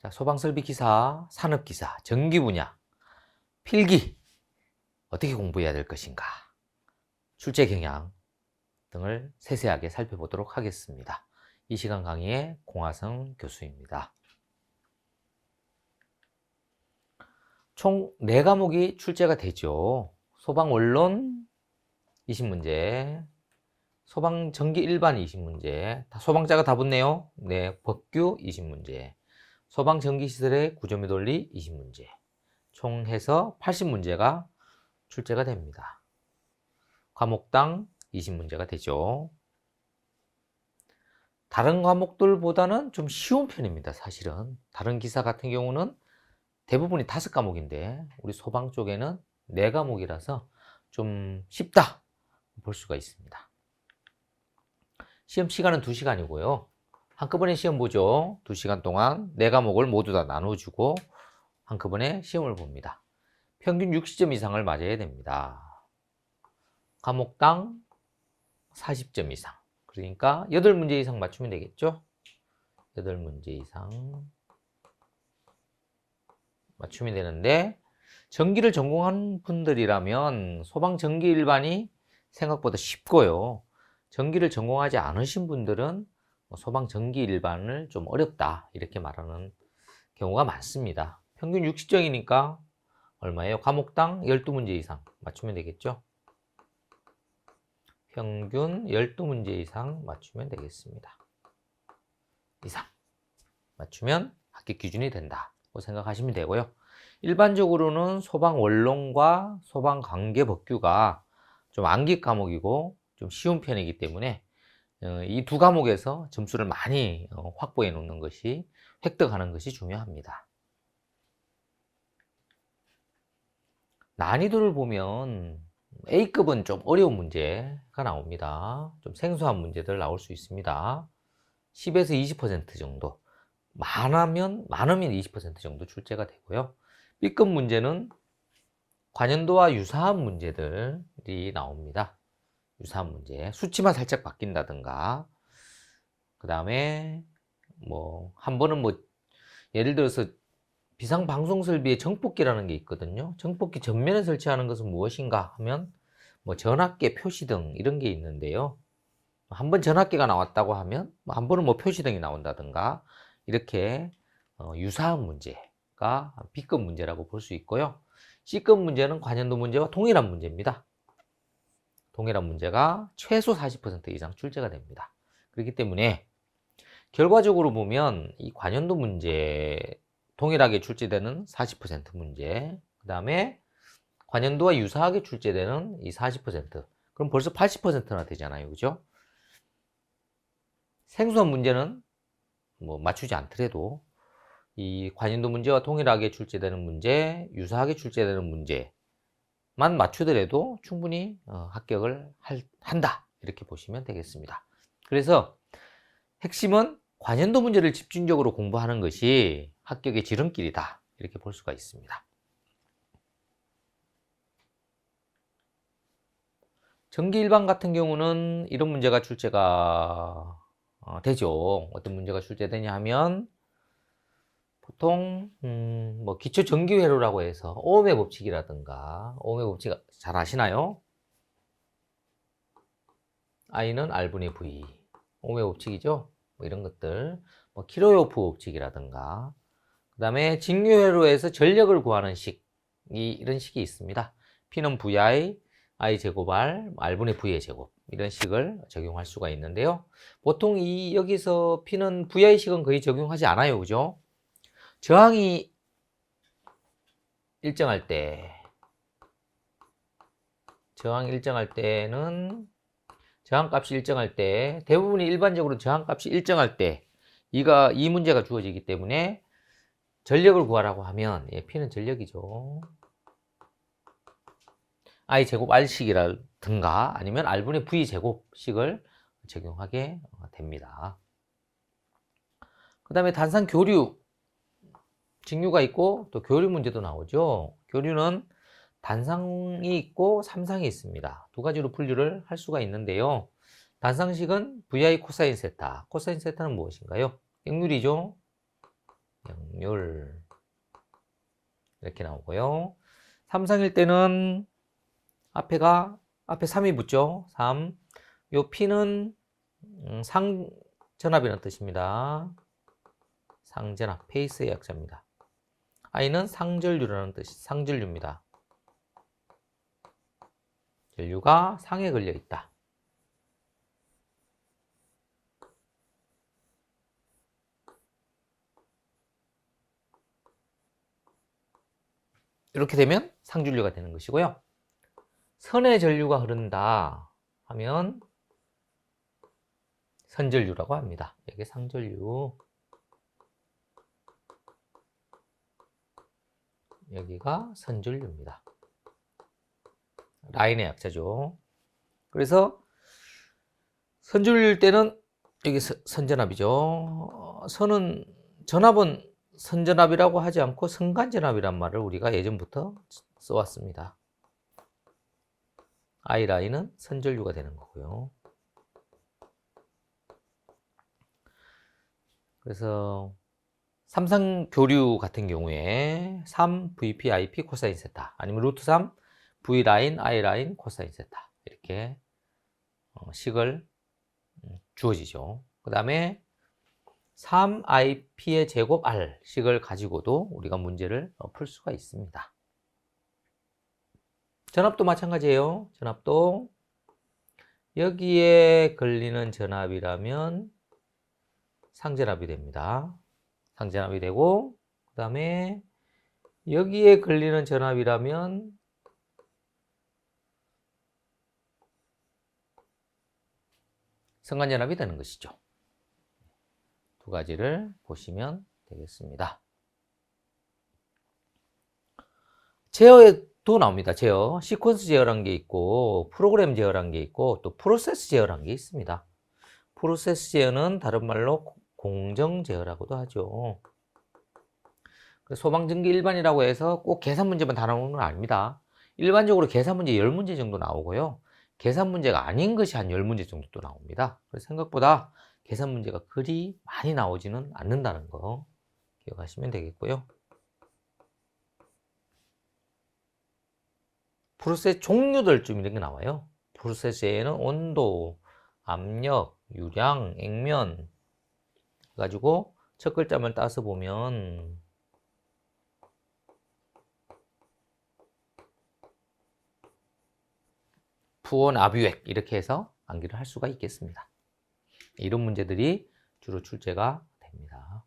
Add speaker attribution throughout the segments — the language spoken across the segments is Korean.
Speaker 1: 자, 소방설비기사, 산업기사, 전기 분야, 필기 어떻게 공부해야 될 것인가, 출제 경향 등을 세세하게 살펴보도록 하겠습니다. 이 시간 강의의 공하성 교수입니다. 총 4과목이 출제가 되죠. 소방원론 20문제, 소방전기 일반 20문제, 소방자가 다 붙네요. 네, 법규 20문제, 소방전기시설의 구조 및 원리 20문제, 총 해서 80문제가 출제가 됩니다. 과목당 20문제가 되죠. 다른 과목들보다는 좀 쉬운 편입니다. 사실은 다른 기사 같은 경우는 대부분이 5과목인데 우리 소방 쪽에는 4과목이라서 좀 쉽다 볼 수가 있습니다. 시험 시간은 2시간이고요. 한꺼번에 시험 보죠. 2시간 동안 4과목을 모두 다 나눠주고 한꺼번에 시험을 봅니다. 평균 60점 이상을 맞아야 됩니다. 과목당 40점 이상. 그러니까 8문제 이상 맞추면 되겠죠? 8문제 이상 맞추면 되는데, 전기를 전공한 분들이라면 소방전기 일반이 생각보다 쉽고요. 전기를 전공하지 않으신 분들은 소방전기 일반을 좀 어렵다 이렇게 말하는 경우가 많습니다. 평균 60점이니까 얼마예요? 과목당 12문제 이상 맞추면 되겠죠? 평균 12문제 이상 맞추면 되겠습니다. 이상 맞추면 합격 기준이 된다고 생각하시면 되고요. 일반적으로는 소방원론과 소방관계법규가 좀 암기 과목이고 좀 쉬운 편이기 때문에 이 2과목에서 점수를 많이 확보해 놓는 것이, 획득하는 것이 중요합니다. 난이도를 보면 A급은 좀 어려운 문제가 나옵니다. 좀 생소한 문제들 나올 수 있습니다. 10에서 20% 정도, 많으면 20% 정도 출제가 되고요. B급 문제는 관연도와 유사한 문제들이 나옵니다. 유사한 문제, 수치만 살짝 바뀐다든가, 그 다음에 한 번은 예를 들어서 비상방송설비에 정폭기라는 게 있거든요. 정폭기 전면에 설치하는 것은 무엇인가 하면 전압계, 표시등 이런 게 있는데요. 한 번 전압계가 나왔다고 하면 한 번은 표시등이 나온다든가, 이렇게 유사한 문제가 B급 문제라고 볼 수 있고요. C급 문제는 관연도 문제와 동일한 문제입니다. 동일한 문제가 최소 40% 이상 출제가 됩니다. 그렇기 때문에 결과적으로 보면 이 관연도 문제, 동일하게 출제되는 40% 문제, 그 다음에 관연도와 유사하게 출제되는 이 40%, 그럼 벌써 80%나 되잖아요. 그죠? 생소한 문제는 맞추지 않더라도 이 관연도 문제와 동일하게 출제되는 문제, 유사하게 출제되는 문제만 맞추더라도 충분히 합격을 한다 이렇게 보시면 되겠습니다. 그래서 핵심은 관연도 문제를 집중적으로 공부하는 것이 합격의 지름길이다 이렇게 볼 수가 있습니다. 전기 일반 같은 경우는 이런 문제가 출제가 되죠. 어떤 문제가 출제되냐 하면 보통 기초 전기 회로라고 해서 오음의 법칙이라든가, 오음의 법칙 잘 아시나요? I는 R분의 V, 오음의 법칙이죠. 이런 것들, 키로요프 법칙이라든가, 그 다음에 직류회로에서 전력을 구하는 식, 이런 식이 있습니다. P는 VI, I 제곱 R, R분의 V의 제곱, 이런 식을 적용할 수가 있는데요. 보통 여기서 P는 VI식은 거의 적용하지 않아요. 그죠? 저항이 일정할 때, 저항값이 일정할 때, 대부분이 일반적으로 저항값이 일정할 때 이 문제가 주어지기 때문에 전력을 구하라고 하면 P는 전력이죠. I 제곱 R식이라든가 아니면 R분의 V 제곱식을 적용하게 됩니다. 그 다음에 단상 교류, 직류가 있고 또 교류 문제도 나오죠. 교류는 단상이 있고 삼상이 있습니다. 두 가지로 분류를 할 수가 있는데요. 단상식은 VI 코사인 세타. 코사인 세타는 무엇인가요? 역률이죠. 경률 이렇게 나오고요. 삼성일 때는 앞에 3이 붙죠. 3. 요 P는 상전압이라는 뜻입니다. 상전압, 페이스의 약자입니다. I는 상전류라는 뜻이 상전류입니다. 전류가 상에 걸려 있다. 이렇게 되면 상전류가 되는 것이고요. 선의 전류가 흐른다 하면 선전류라고 합니다. 이게 상전류. 여기가 선전류입니다. 라인의 약자죠. 그래서 선전류일 때는 여기 선전압이죠. 전압은 선전압이라고 하지 않고 선간전압이란 말을 우리가 예전부터 써왔습니다. I라인은 선전류가 되는 거고요. 그래서 삼성교류 같은 경우에 3 VP IP 코사인 세타 아니면 루트 3 V라인 I라인 코사인 세타 이렇게 식을 주어지죠. 그 다음에 3IP의 제곱 R 식을 가지고도 우리가 문제를 풀 수가 있습니다. 전압도 마찬가지예요. 전압도 여기에 걸리는 전압이라면 상전압이 됩니다. 상전압이 되고 그 다음에 여기에 걸리는 전압이라면 선간전압이 되는 것이죠. 두 가지를 보시면 되겠습니다. 제어도 나옵니다. 제어. 시퀀스 제어라는 게 있고 프로그램 제어라는 게 있고 또 프로세스 제어라는 게 있습니다. 프로세스 제어는 다른 말로 공정 제어라고도 하죠. 소방전기 일반이라고 해서 꼭 계산 문제만 다 나오는 건 아닙니다. 일반적으로 계산 문제 10문제 정도 나오고요. 계산 문제가 아닌 것이 한 10문제 정도 또 나옵니다. 그래서 생각보다 계산 문제가 그리 많이 나오지는 않는다는 거 기억하시면 되겠고요. 프로세스 종류들 좀 이런 게 나와요. 프로세스에는 온도, 압력, 유량, 액면 가지고 첫 글자만 따서 보면 푸온 아뷰액 이렇게 해서 암기를 할 수가 있겠습니다. 이런 문제들이 주로 출제가 됩니다.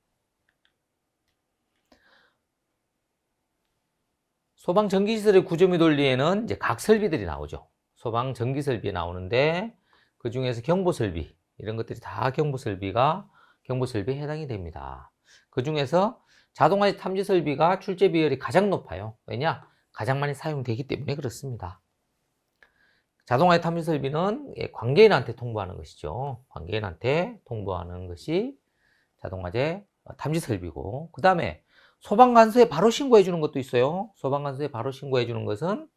Speaker 1: 소방 전기시설의 구조 및 원리에는 이제 각 설비들이 나오죠. 소방 전기 설비에 나오는데 그 중에서 경보 설비 이런 것들이 다 경보 설비에 해당이 됩니다. 그 중에서 자동화재 탐지 설비가 출제 비율이 가장 높아요. 왜냐? 가장 많이 사용되기 때문에 그렇습니다. 자동화재 탐지 설비는 관계인한테 통보하는 것이죠. 관계인한테 통보하는 것이 자동화재 탐지 설비고, 그 다음에 소방관서에 바로 신고해 주는 것도 있어요. 소방관서에 바로 신고해 주는 것은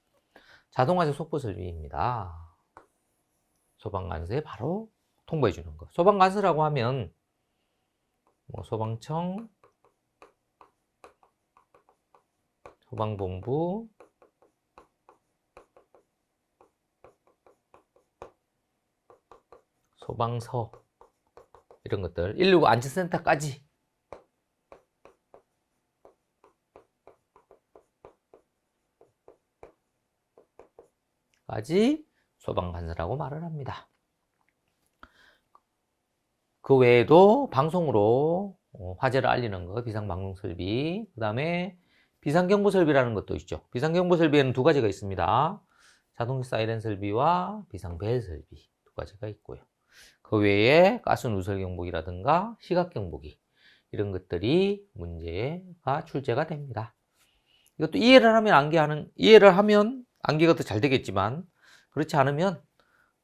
Speaker 1: 자동화재 속보 설비입니다. 소방관서에 바로 통보해 주는 것. 소방관서라고 하면 뭐 소방청, 소방본부, 소방서 이런 것들 119 안전센터까지 소방관서라고 말을 합니다. 그 외에도 방송으로 화재를 알리는 거 비상방송 설비, 그 다음에 비상경보 설비라는 것도 있죠. 비상경보 설비에는 두 가지가 있습니다. 자동 사이렌 설비와 비상벨 설비 두 가지가 있고요. 그 외에 가스 누설 경보기라든가 시각 경보기 이런 것들이 문제가 출제가 됩니다. 이것도 이해를 하면 암기가 더 잘 되겠지만 그렇지 않으면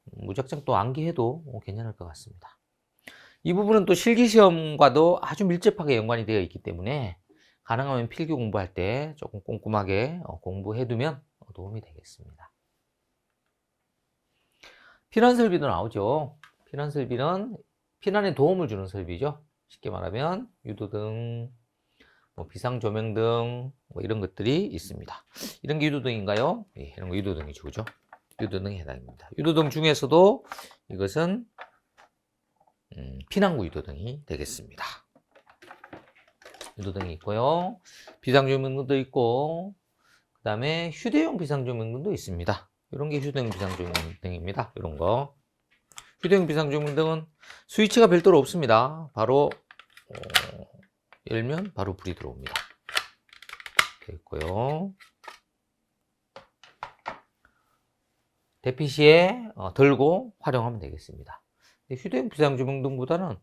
Speaker 1: 무작정 또 암기해도 괜찮을 것 같습니다. 이 부분은 또 실기시험과도 아주 밀접하게 연관이 되어 있기 때문에 가능하면 필기 공부할 때 조금 꼼꼼하게 공부해두면 도움이 되겠습니다. 피난 설비도 나오죠. 피난 설비는 피난에 도움을 주는 설비죠. 쉽게 말하면 유도등, 뭐 비상조명등 뭐 이런 것들이 있습니다. 이런 게 유도등인가요? 예, 이런 거 유도등이죠, 그죠? 유도등에 해당입니다. 유도등 중에서도 이것은 피난구 유도등이 되겠습니다. 유도등이 있고요. 비상조명등도 있고, 그 다음에 휴대용 비상조명등도 있습니다. 이런 게 휴대용 비상조명등입니다. 이런 거. 휴대용 비상조명등은 스위치가 별도로 없습니다. 바로 열면 바로 불이 들어옵니다. 되어 있고요. 대피 시에 들고 활용하면 되겠습니다. 휴대용 비상조명등보다는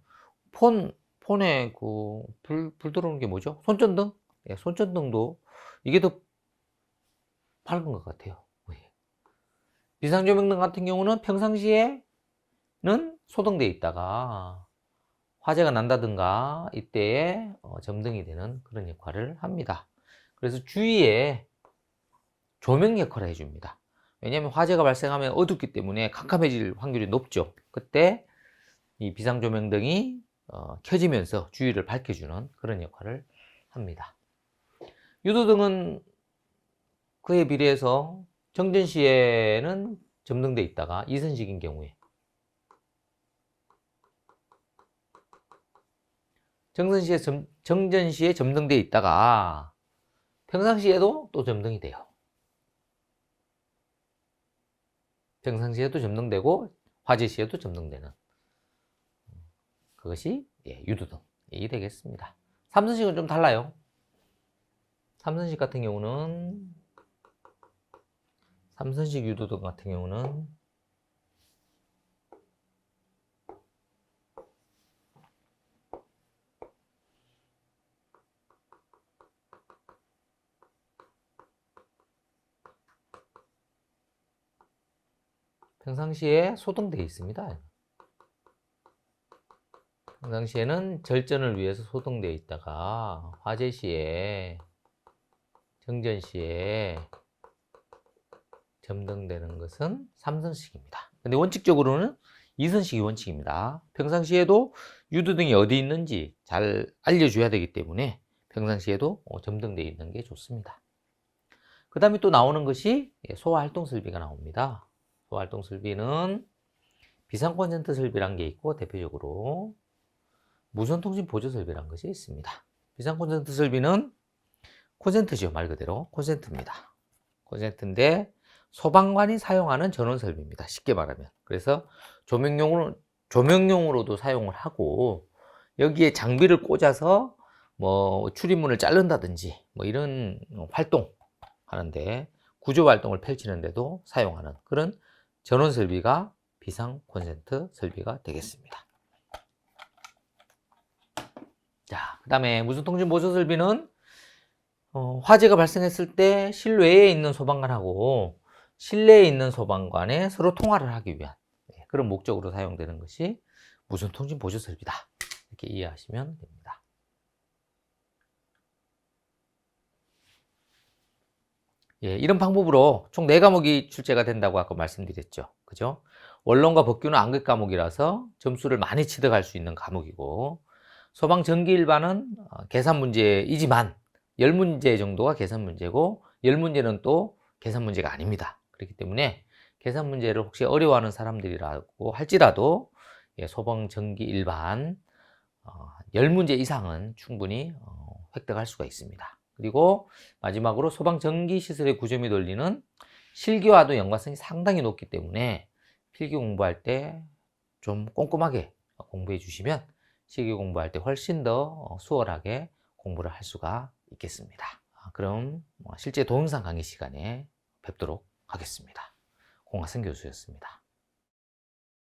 Speaker 1: 폰에 불 들어오는 게 뭐죠? 손전등? 예, 손전등도 이게 더 밝은 것 같아요. 비상조명등 같은 경우는 평상시에는 소등되어 있다가 화재가 난다든가 이때에 점등이 되는 그런 역할을 합니다. 그래서 주위에 조명 역할을 해줍니다. 왜냐하면 화재가 발생하면 어둡기 때문에 캄캄해질 확률이 높죠. 그때 이 비상조명등이 켜지면서 주위를 밝혀주는 그런 역할을 합니다. 유도등은 그에 비례해서 정전시에는 점등되어 있다가 이선식인 경우에 정전시에 점등되어 있다가 평상시에도 또 점등이 돼요. 평상시에도 점등되고 화재시에도 점등되는 그것이 유도등이 되겠습니다. 삼선식은 좀 달라요. 삼선식 같은 경우는 삼선식 유도등 같은 경우는 평상시에 소등되어 있습니다. 평상시에는 절전을 위해서 소등되어 있다가 화재 시에 정전 시에 점등되는 것은 삼선식입니다. 근데 원칙적으로는 이선식이 원칙입니다. 평상시에도 유도등이 어디 있는지 잘 알려줘야 되기 때문에 평상시에도 점등되어 있는 게 좋습니다. 그 다음에 또 나오는 것이 소화활동 설비가 나옵니다. 소화활동 설비는 비상 콘센트 설비란 게 있고, 대표적으로 무선통신 보조 설비란 것이 있습니다. 비상 콘센트 설비는 콘센트죠. 말 그대로 콘센트입니다. 콘센트인데 소방관이 사용하는 전원 설비입니다. 쉽게 말하면. 그래서 조명용으로도 사용을 하고, 여기에 장비를 꽂아서 뭐 출입문을 자른다든지 뭐 이런 활동 하는데, 구조 활동을 펼치는데도 사용하는 그런 전원 설비가 비상 콘센트 설비가 되겠습니다. 자, 그 다음에 무선통신 보조 설비는 화재가 발생했을 때 실외에 있는 소방관하고 실내에 있는 소방관에 서로 통화를 하기 위한 그런 목적으로 사용되는 것이 무선통신 보조 설비다. 이렇게 이해하시면 됩니다. 예, 이런 방법으로 총 4과목이 출제가 된다고 아까 말씀드렸죠. 그죠? 원론과 법규는 암기 과목이라서 점수를 많이 취득할 수 있는 과목이고, 소방 전기 일반은 계산 문제이지만 10문제 정도가 계산 문제고 10문제는 또 계산 문제가 아닙니다. 그렇기 때문에 계산 문제를 혹시 어려워하는 사람들이라고 할지라도 소방 전기 일반 10문제 이상은 충분히 획득할 수가 있습니다. 그리고 마지막으로 소방 전기 시설의 구조 및 원리는 실기와도 연관성이 상당히 높기 때문에 필기 공부할 때 좀 꼼꼼하게 공부해 주시면 실기 공부할 때 훨씬 더 수월하게 공부를 할 수가 있겠습니다. 그럼 실제 동영상 강의 시간에 뵙도록 하겠습니다. 공학선 교수였습니다.